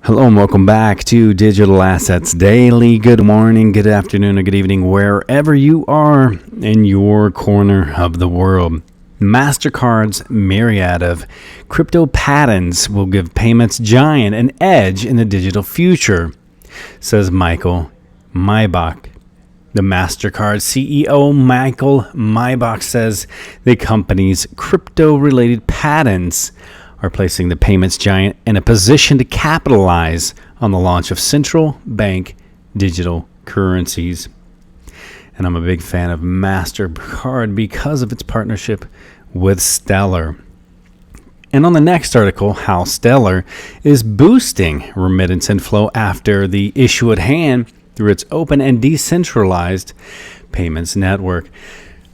Hello and welcome back to Digital Assets Daily. Good morning, good afternoon, or good evening, wherever you are in your corner of the world. Mastercard's myriad of crypto patents will give payments giant an edge in the digital future, says Michael Maybach. The Mastercard CEO, Michael Maybach, says the company's crypto-related patents are placing the payments giant in a position to capitalize on the launch of central bank digital currencies. And I'm a big fan of Mastercard because of its partnership with Stellar. And on the next article, how Stellar is boosting remittance inflow after the issue at hand through its open and decentralized payments network.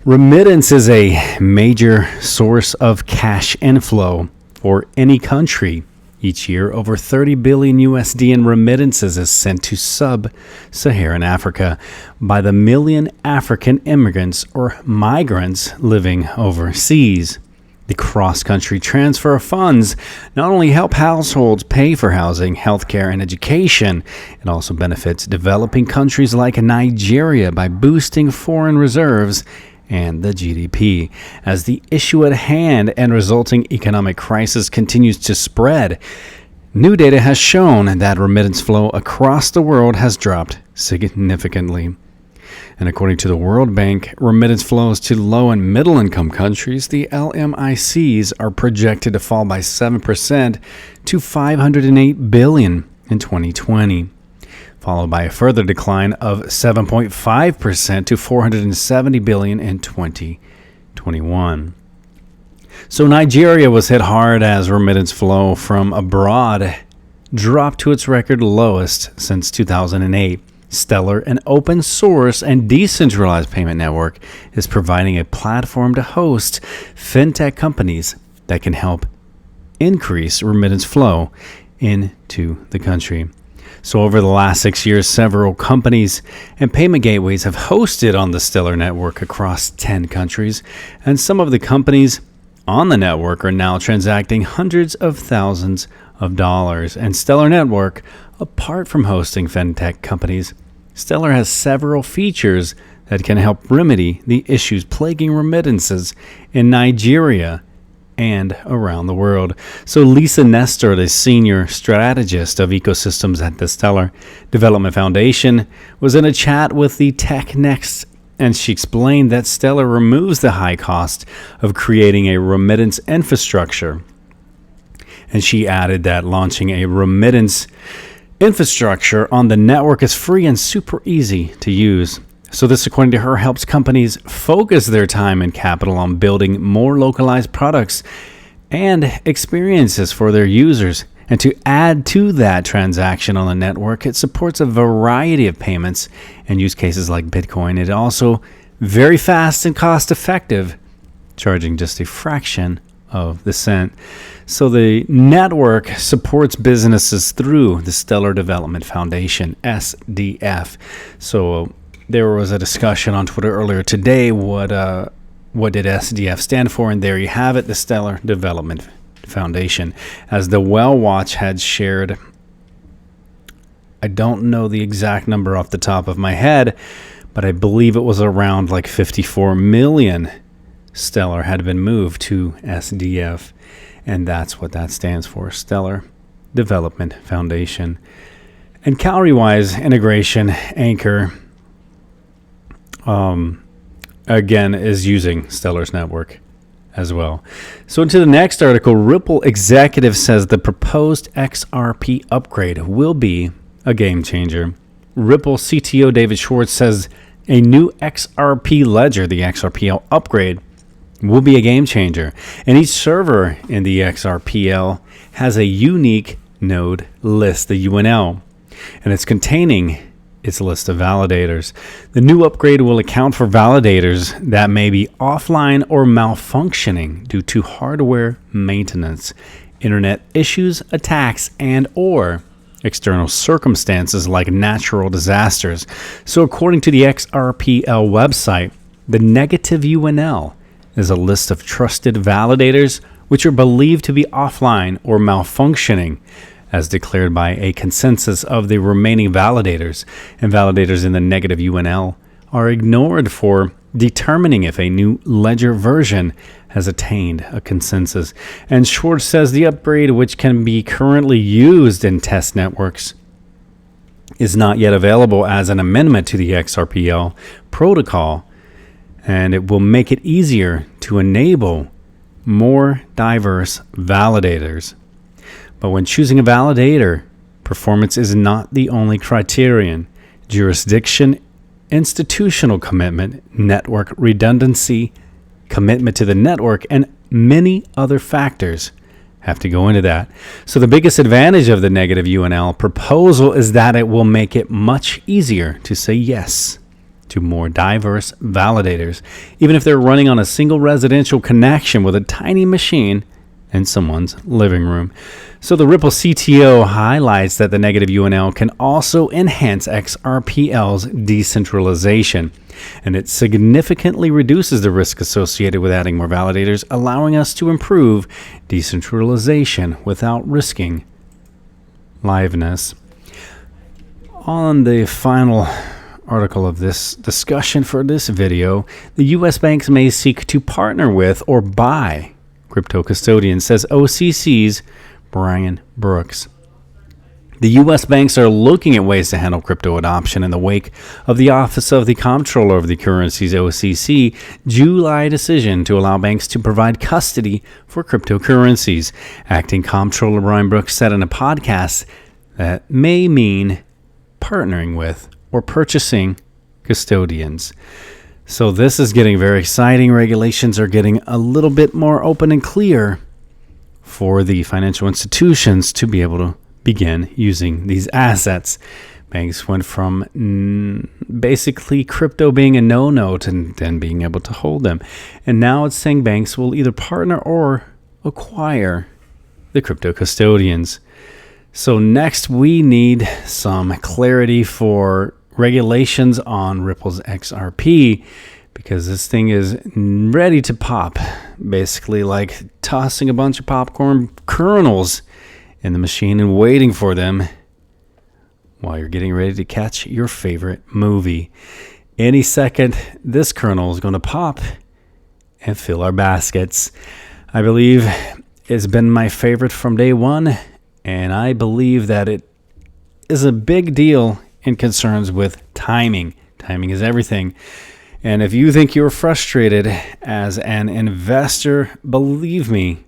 Remittance is a major source of cash inflow for any country. Each year, over 30 billion USD in remittances is sent to sub-Saharan Africa by the million African immigrants or migrants living overseas. The cross-country transfer of funds not only help households pay for housing, healthcare, and education, it also benefits developing countries like Nigeria by boosting foreign reserves and the GDP. As the issue at hand and resulting economic crisis continues to spread, new data has shown that remittance flow across the world has dropped significantly. And according to the World Bank, remittance flows to low and middle income countries, the LMICs, are projected to fall by 7% to 508 billion in 2020. Followed by a further decline of 7.5% to 470 billion in 2021. So Nigeria was hit hard as remittance flow from abroad dropped to its record lowest since 2008. Stellar, an open source and decentralized payment network, is providing a platform to host fintech companies that can help increase remittance flow into the country. So over the last 6 years, several companies and payment gateways have hosted on the Stellar network across 10 countries, and some of the companies on the network are now transacting hundreds of thousands of dollars. And Stellar Network, apart from hosting fintech companies, Stellar has several features that can help remedy the issues plaguing remittances in Nigeria and around the world. So Lisa Nestor, the senior strategist of ecosystems at the Stellar Development Foundation, was in a chat with the Tech Next, and she explained that Stellar removes the high cost of creating a remittance infrastructure. And she added that launching a remittance infrastructure on the network is free and super easy to use. So this, according to her, helps companies focus their time and capital on building more localized products and experiences for their users. And to add to that transaction on the network, it supports a variety of payments and use cases like Bitcoin. It also very fast and cost effective, charging just a fraction of the cent. So the network supports businesses through the Stellar Development Foundation, SDF. So there was a discussion on Twitter earlier today. What did SDF stand for? And there you have it, the Stellar Development Foundation. As the Well Watch had shared, I don't know the exact number off the top of my head, but I believe it was around like 54 million Stellar had been moved to SDF. And that's what that stands for, Stellar Development Foundation. And calorie-wise integration, Anchor again is using Stellar's network as well. So into the next article, Ripple executive says the proposed XRP upgrade will be a game changer. Ripple CTO David Schwartz says a new XRP ledger, the XRPL upgrade, will be a game changer. And each server in the XRPL has a unique node list, the UNL, and it's containing its list of validators. The new upgrade will account for validators that may be offline or malfunctioning due to hardware maintenance, internet issues, attacks, and or external circumstances like natural disasters. So according to the XRPL website, the negative UNL is a list of trusted validators which are believed to be offline or malfunctioning, as declared by a consensus of the remaining validators, and validators in the negative UNL are ignored for determining if a new ledger version has attained a consensus. And Schwartz says the upgrade, which can be currently used in test networks, is not yet available as an amendment to the XRPL protocol, and it will make it easier to enable more diverse validators. But when choosing a validator, performance is not the only criterion. Jurisdiction, institutional commitment, network redundancy, commitment to the network, and many other factors have to go into that. So the biggest advantage of the negative UNL proposal is that it will make it much easier to say yes to more diverse validators, even if they're running on a single residential connection with a tiny machine in someone's living room. So the Ripple CTO highlights that the negative UNL can also enhance XRPL's decentralization, and it significantly reduces the risk associated with adding more validators, allowing us to improve decentralization without risking liveness. On the final article of this discussion for this video, the U.S. banks may seek to partner with or buy crypto custodians, says OCC's Brian Brooks. The U.S. banks are looking at ways to handle crypto adoption in the wake of the Office of the Comptroller of the Currencies, OCC, July decision to allow banks to provide custody for cryptocurrencies. Acting Comptroller Brian Brooks said in a podcast that may mean partnering with or purchasing custodians. So this is getting very exciting. Regulations are getting a little bit more open and clear for the financial institutions to be able to begin using these assets. Banks went from basically crypto being a no-no to then being able to hold them. And now it's saying banks will either partner or acquire the crypto custodians. So next we need some clarity for regulations on Ripple's XRP, because this thing is ready to pop, basically like tossing a bunch of popcorn kernels in the machine and waiting for them while you're getting ready to catch your favorite movie. Any second, this kernel is going to pop and fill our baskets. I believe it's been my favorite from day one, and I believe that it is a big deal in concerns with timing. Timing is everything. And if you think you're frustrated as an investor, believe me,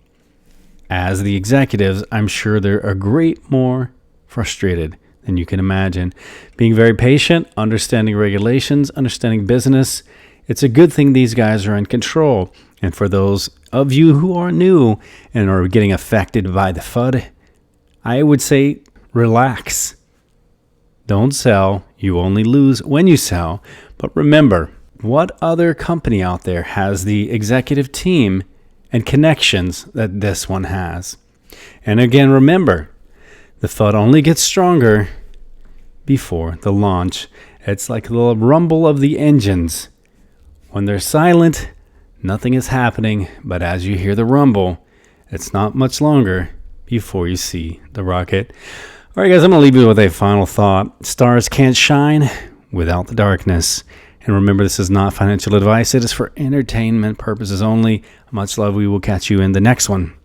as the executives, I'm sure they're a great more frustrated than you can imagine. Being very patient, understanding regulations, understanding business, it's a good thing these guys are in control. And for those of you who are new and are getting affected by the FUD, I would say relax. Don't sell. You only lose when you sell. But remember, what other company out there has the executive team and connections that this one has? And again, remember, the FUD only gets stronger before the launch. It's like the rumble of the engines. When they're silent, nothing is happening. But as you hear the rumble, it's not much longer before you see the rocket. All right, guys, I'm going to leave you with a final thought. Stars can't shine without the darkness. And remember, this is not financial advice. It is for entertainment purposes only. Much love. We will catch you in the next one.